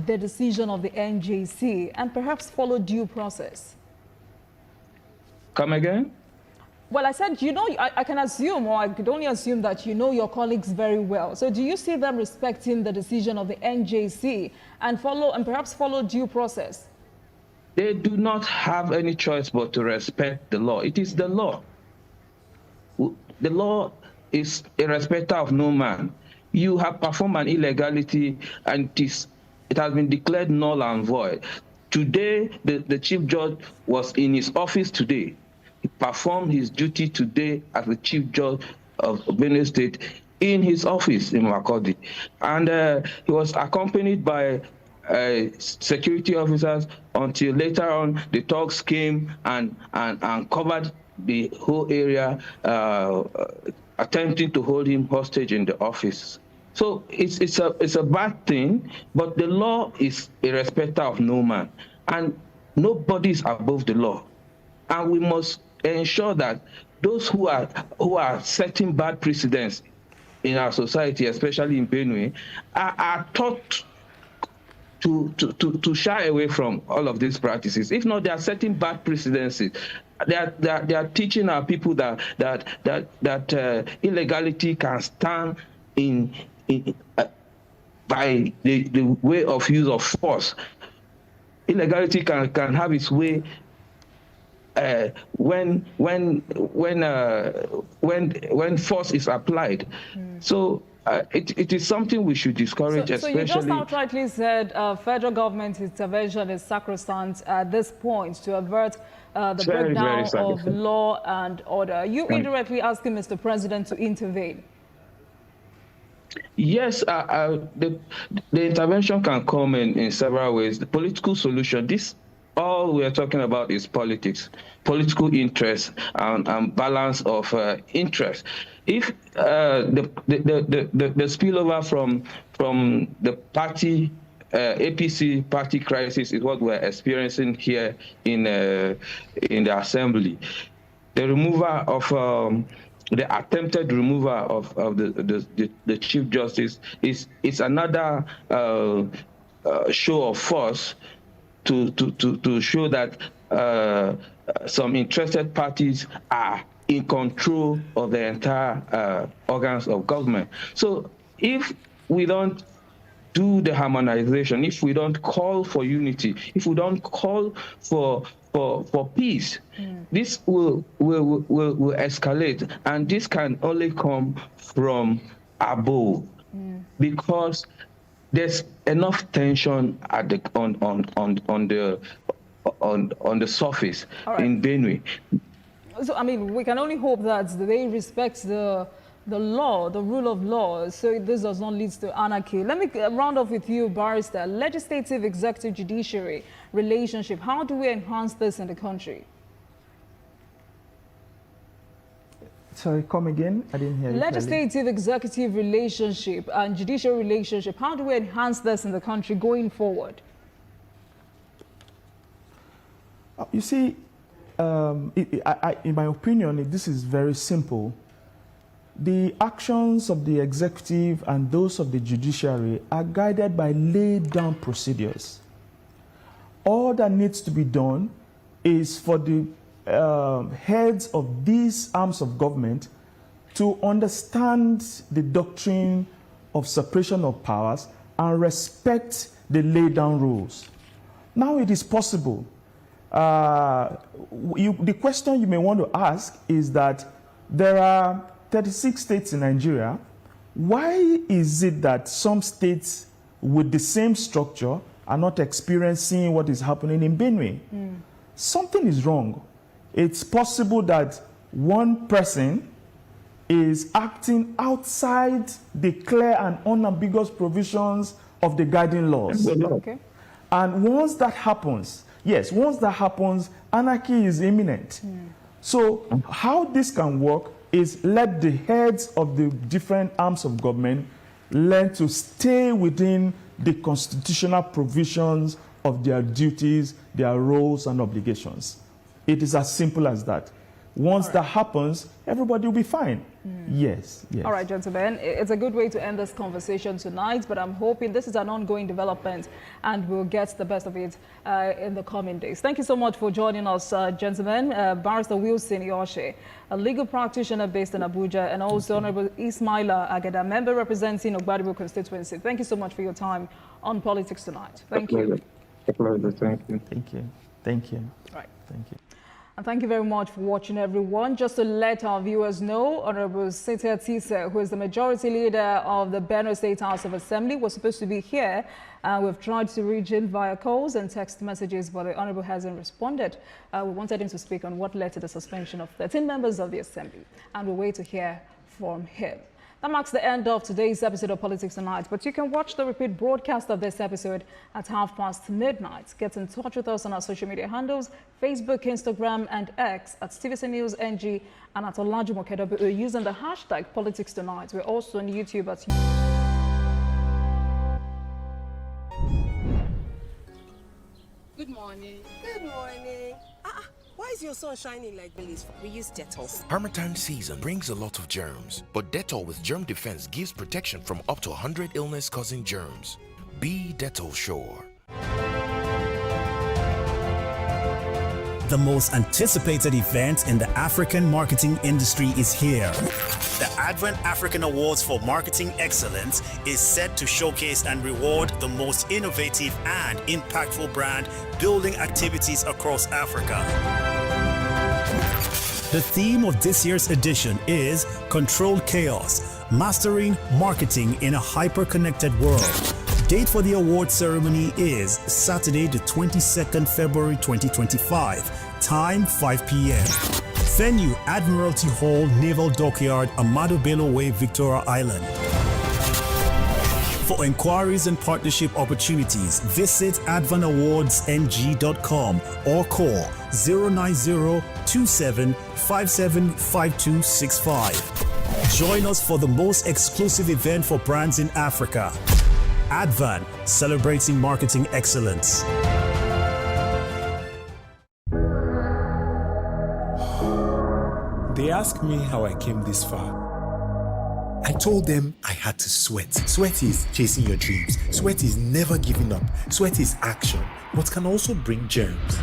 the decision of the NJC and perhaps follow due process? Come again? Well, I said, you know, I can assume, or I could only assume that you know your colleagues very well. So do you see them respecting the decision of the NJC and perhaps follow due process? They do not have any choice but to respect the law. It is the law. The law is a respecter of no man. You have performed an illegality and it has been declared null and void. Today, the Chief Judge was in his office today. He performed his duty today as the Chief Judge of Benue State in his office in Makurdi. And he was accompanied by security officers until later on the thugs came and covered the whole area, attempting to hold him hostage in the office. So it's a bad thing, but the law is a respecter of no man, and nobody is above the law. And we must ensure that those who are setting bad precedents in our society, especially in Benue, are taught to shy away from all of these practices. If not, they are setting bad precedents. They are teaching our people that illegality can stand by the way of use of force. Illegality can have its way when force is applied. So it is something we should discourage, especially. So you just outrightly said federal government intervention is sacrosanct at this point to avert the breakdown of law and order. Are you indirectly asking Mr. President to intervene? Yes, the intervention can come in several ways. The political solution, all we are talking about is politics, political interest and balance of interest. If the spillover from the party APC party crisis is what we're experiencing here in the assembly, the removal of the attempted removal of the Chief Justice is another show of force to show that some interested parties are in control of the entire organs of government. So if we don't do the harmonization, if we don't call for unity, if we don't call for peace, this will escalate, and this can only come from above, because there's enough tension at on the surface in Benue. So I mean, we can only hope that they respect the law, the rule of law, so this does not lead to anarchy. Let me round off with you, Barrister. Legislative, executive, judiciary relationship. How do we enhance this in the country? Sorry, come again? I didn't hear you. Legislative, executive relationship and judicial relationship. How do we enhance this in the country going forward? You see, in my opinion, this is very simple. The actions of the executive and those of the judiciary are guided by laid down procedures. All that needs to be done is for the heads of these arms of government to understand the doctrine of separation of powers and respect the laid down rules. Now it is possible. The question you may want to ask is that there are 36 states in Nigeria. Why is it that some states with the same structure are not experiencing what is happening in Benue? Something is wrong. It's possible that one person is acting outside the clear and unambiguous provisions of the guiding laws. Okay. And once that happens, anarchy is imminent. So how this can work is let the heads of the different arms of government learn to stay within the constitutional provisions of their duties, their roles and obligations. It is as simple as that. Once that happens, everybody will be fine. Yes, yes. All right, gentlemen, it's a good way to end this conversation tonight, but I'm hoping this is an ongoing development and we'll get the best of it in the coming days. Thank you so much for joining us, gentlemen. Barrister Wilson Yoshe, a legal practitioner based in Abuja, and also Honorable Ismaila Agada, member representing Ogbadibo constituency. Thank you so much for your time on Politics Tonight. Thank you. Thank you. Thank you. Right. Thank you. And thank you very much for watching, everyone. Just to let our viewers know, Honorable Setia Tise, who is the majority leader of the Benue State House of Assembly, was supposed to be here. We've tried to reach him via calls and text messages, but the Honorable hasn't responded. We wanted him to speak on what led to the suspension of 13 members of the Assembly, and we'll wait to hear from him. That marks the end of today's episode of Politics Tonight, but you can watch the repeat broadcast of this episode at midnight. Get in touch with us on our social media handles, Facebook, Instagram, and X at TVC News NG and at Olajumoke using the hashtag Politics Tonight. We're also on YouTube at... Good morning. Good morning. Why is your sun shining like this? We use Dettol. Harmattan season brings a lot of germs, but Dettol with Germ Defense gives protection from up to 100 illness-causing germs. Be Dettol sure. The most anticipated event in the African marketing industry is here. The Advent African Awards for Marketing Excellence is set to showcase and reward the most innovative and impactful brand building activities across Africa. The theme of this year's edition is Controlled Chaos, Mastering Marketing in a Hyper-Connected World. Date for the award ceremony is Saturday, the 22nd February 2025. Time 5 p.m. Venue Admiralty Hall, Naval Dockyard, Amado Bello Way, Victoria Island. For inquiries and partnership opportunities, visit advanawardsng.com or call 090-2757-5265. Join us for the most exclusive event for brands in Africa. Advan, celebrating marketing excellence. They asked me how I came this far. I told them I had to sweat. Sweat is chasing your dreams. Sweat is never giving up. Sweat is action, but can also bring germs.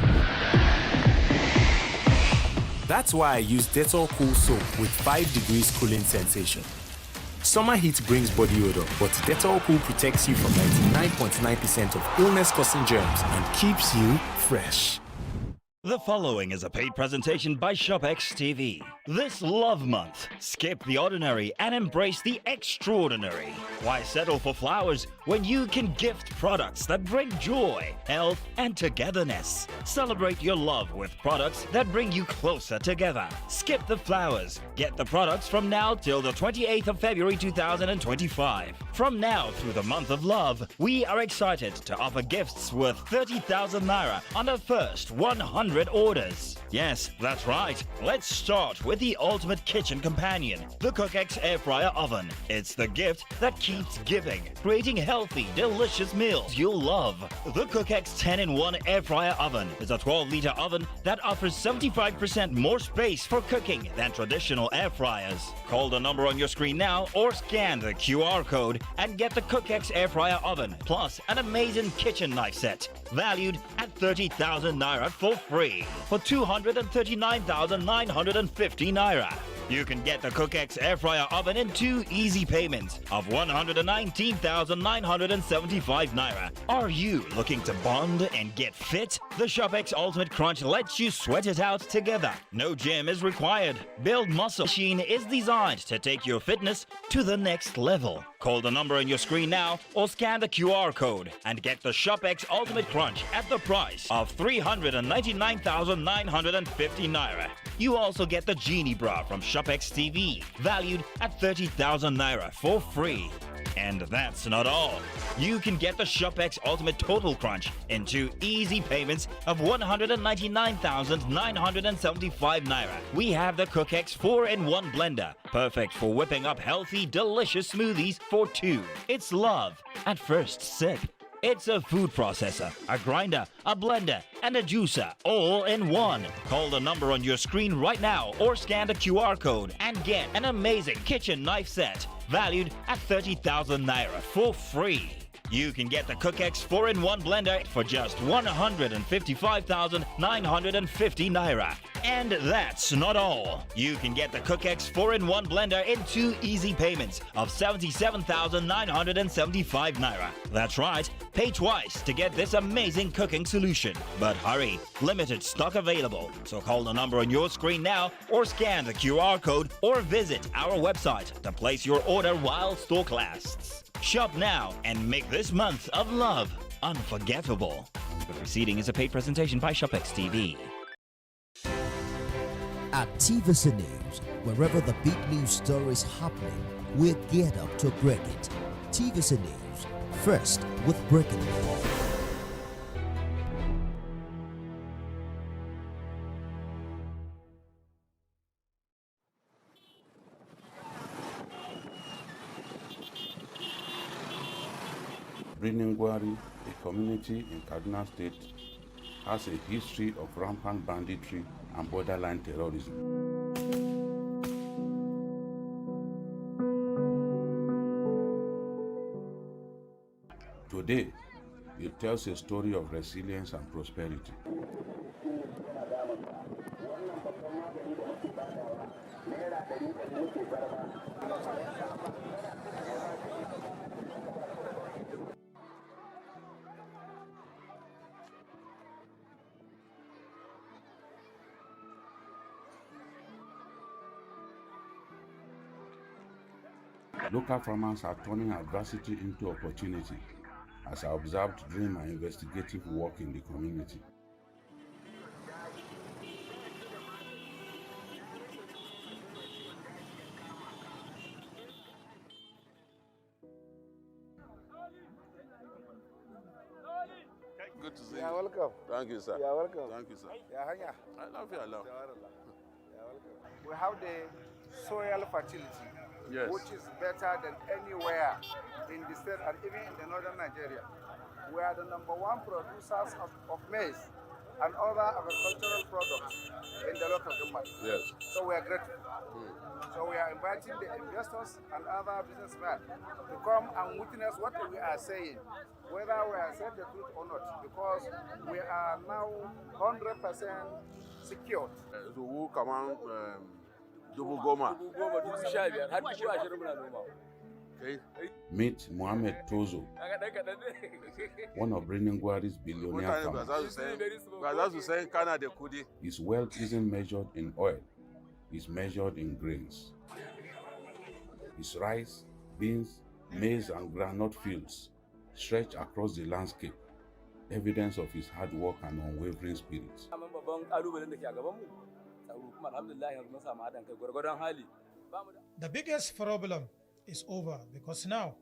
That's why I use Dettol Cool Soap with 5 degrees cooling sensation. Summer heat brings body odor, but Dettol Cool protects you from 99.9% of illness-causing germs and keeps you fresh. The following is a paid presentation by ShopX TV. This Love Month, skip the ordinary and embrace the extraordinary. Why settle for flowers when you can gift products that bring joy, health, and togetherness? Celebrate your love with products that bring you closer together. Skip the flowers. Get the products from now till the 28th of February 2025. From now through the month of love, we are excited to offer gifts worth 30,000 naira on the first 100 orders. Yes, that's right. Let's start with the ultimate kitchen companion, the CookX Air Fryer Oven. It's the gift that keeps giving, creating healthy, delicious meals you'll love. The CookX 10-in-1 Air Fryer Oven is a 12-liter oven that offers 75% more space for cooking than traditional air fryers. Call the number on your screen now or scan the QR code and get the CookX Air Fryer Oven, plus an amazing kitchen knife set, valued at 30,000 naira for free, for 239,950 naira. You can get the CookX Air Fryer Oven in 2 easy payments of 119,975 naira. Are you looking to bond and get fit? The ShopX Ultimate Crunch lets you sweat it out together. No gym is required. Build Muscle machine is designed to take your fitness to the next level. Call the number on your screen now or scan the QR code and get the ShopX Ultimate Crunch at the price of 399,950 naira. You also get the Genie Bra from ShopX TV, valued at 30,000 naira for free. And that's not all. You can get the ShopX Ultimate Total Crunch in 2 easy payments of 199,975 naira. We have the CookX 4-in-1 blender, perfect for whipping up healthy, delicious smoothies for 2. It's love at first sip. It's a food processor, a grinder, a blender, and a juicer all in one. Call the number on your screen right now or scan the QR code and get an amazing kitchen knife set valued at 30,000 naira for free. You can get the CookX 4-in-1 blender for just 155,950 naira. And that's not all. You can get the CookX 4-in-1 blender in 2 easy payments of 77,975 naira. That's right, pay twice to get this amazing cooking solution. But hurry, limited stock available. So call the number on your screen now or scan the QR code or visit our website to place your order while stock lasts. Shop now and make this month of love unforgettable. The proceeding is a paid presentation by ShopX TV. At TVC News, wherever the big news story is happening, we're geared up to break it. TVC News, first with breaking news. Birnin, a community in Kaduna State, has a history of rampant banditry and borderline terrorism. Today, it tells a story of resilience and prosperity. Local farmers are turning adversity into opportunity, as I observed during my investigative work in the community. Good to see you. Yeah, welcome. Thank you, sir. Yeah, welcome. Thank you, sir. Yeah, hang on. I love you, I love. We have the soil fertility, Yes. which is better than anywhere in the state and even in the northern Nigeria. We are the #1 producers of maize and other agricultural products in the local government. Yes. So we are grateful. So we are inviting the investors and other businessmen to come and witness what we are saying, whether we are saying the truth or not, because we are now 100% secured. So who come on Dubu Goma? Okay. Meet Mohamed Tozo, one of Birnin billionaire farmers. His wealth isn't measured in oil, it's measured in grains. His rice, beans, maize and groundnut fields stretch across the landscape, evidence of his hard work and unwavering spirit. The biggest problem is over because now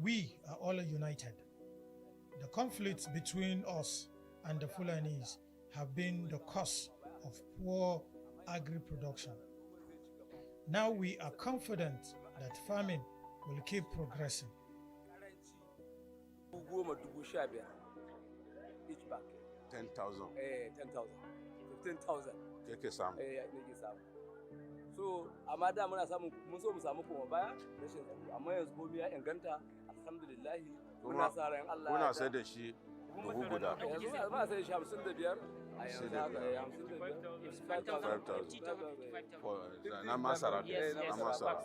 we are all united. The conflicts between us and the Fulanis have been the cause of poor agri-production. Now we are confident that farming will keep progressing. Each bag. 10,000. 10,000. 15,000. Keke Sam. So, amada muna samu mun so mu samu kuma baya rashin tsaro amma yanzu komai ya inganta alhamdulillah muna sa ran Allah kuna sai da shi buhu guda yanzu ba sai shi 55 a yanzu haka 55,000 na masara na masara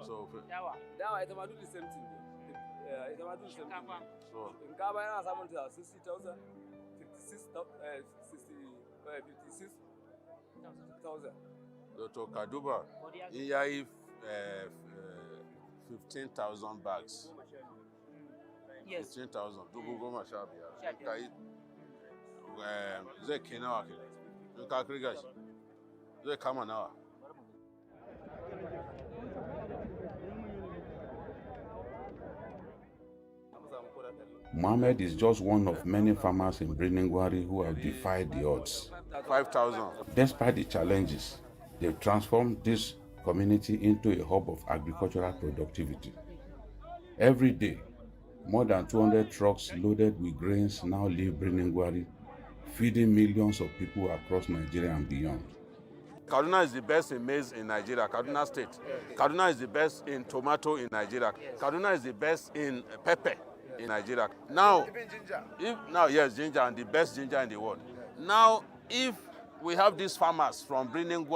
so dawa ita ma duk the same thing ita ma duk the same thing so in ka bayana samun ta 60,000 56,000 Dr. Kaduba, in yayi 15,000 bags. Yes. 15,000. Dubu goma sha biyar. Kai zai kai nawa ke? In ka kirga shi. Zai kama nawa? Mohammed is just one of many farmers in Birnin who have defied the odds. 5,000. Despite the challenges, they've transformed this community into a hub of agricultural productivity. Every day, More than 200 trucks loaded with grains now leave Birnin, feeding millions of people across Nigeria and beyond. Kaduna is the best in maize in Nigeria, Kaduna State. Kaduna is the best in tomato in Nigeria. Kaduna is the best in pepper in Nigeria. Now, Even ginger. Yes, ginger, and the best ginger in the world. Now, if we have these farmers from Birnin,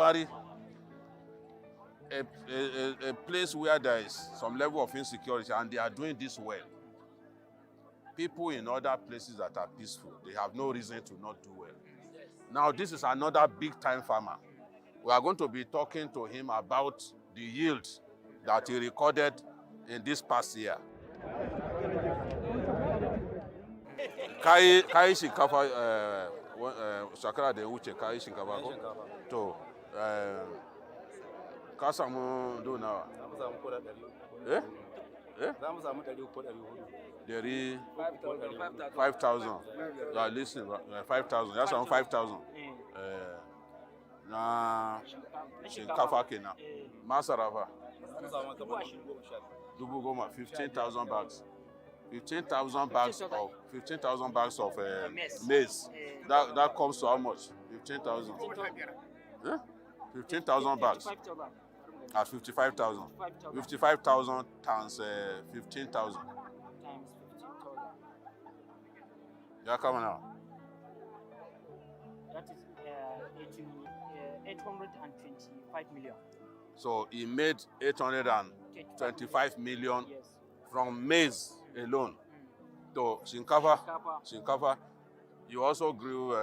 a place where there is some level of insecurity, and they are doing this well, people in other places that are peaceful, they have no reason to not do well. Now, this is another big-time farmer. We are going to be talking to him about the yield that he recorded in this past year. Kai shinkafa shakara da wuce kai shinkafa ko? To ka samu do nawa? Eh? Za mu samu 300 ko 400. 5,000. Yeah, listen, 5,000. That's around 5,000. Na shinkafa kenan. Masara fa. 15,000 bags. 15,000 bags of maize. That comes to how much? 15,000. 15,000 bags. At 55,000. 55,000 times 15,000. Yeah, come on now. That is 825 million. So he made 825 million from maize alone. So shinkafa. You also grew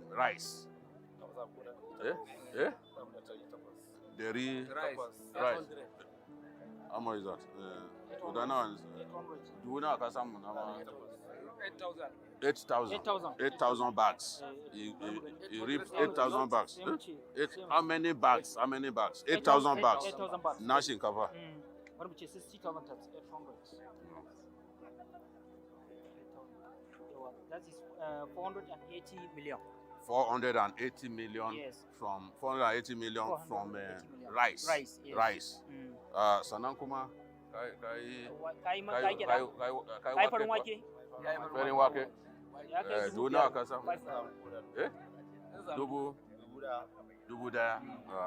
rice. Dairy rice. How much is that? 8,000 bags. He reaped 8,000 bags. How many bags? 8,000 bags. Now shinkafa. 60,000 times 800. That is 480 million. 480 million. Yes. From 480 million from rice. Rice. Sannan kuma kai farin wake. Farin wake. Duna ka samu. Dubu daya.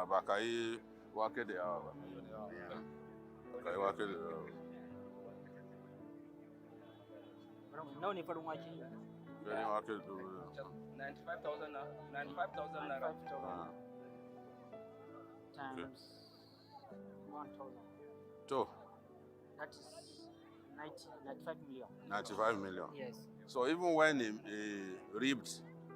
Ba kai wake da yawa ba. Kai wake da yawa. Nawa ne farin wake? Farin wake dubu. 95,000 naira. Times 1,000. So. That is 95 million. 95 million. Yes. So even when he reaped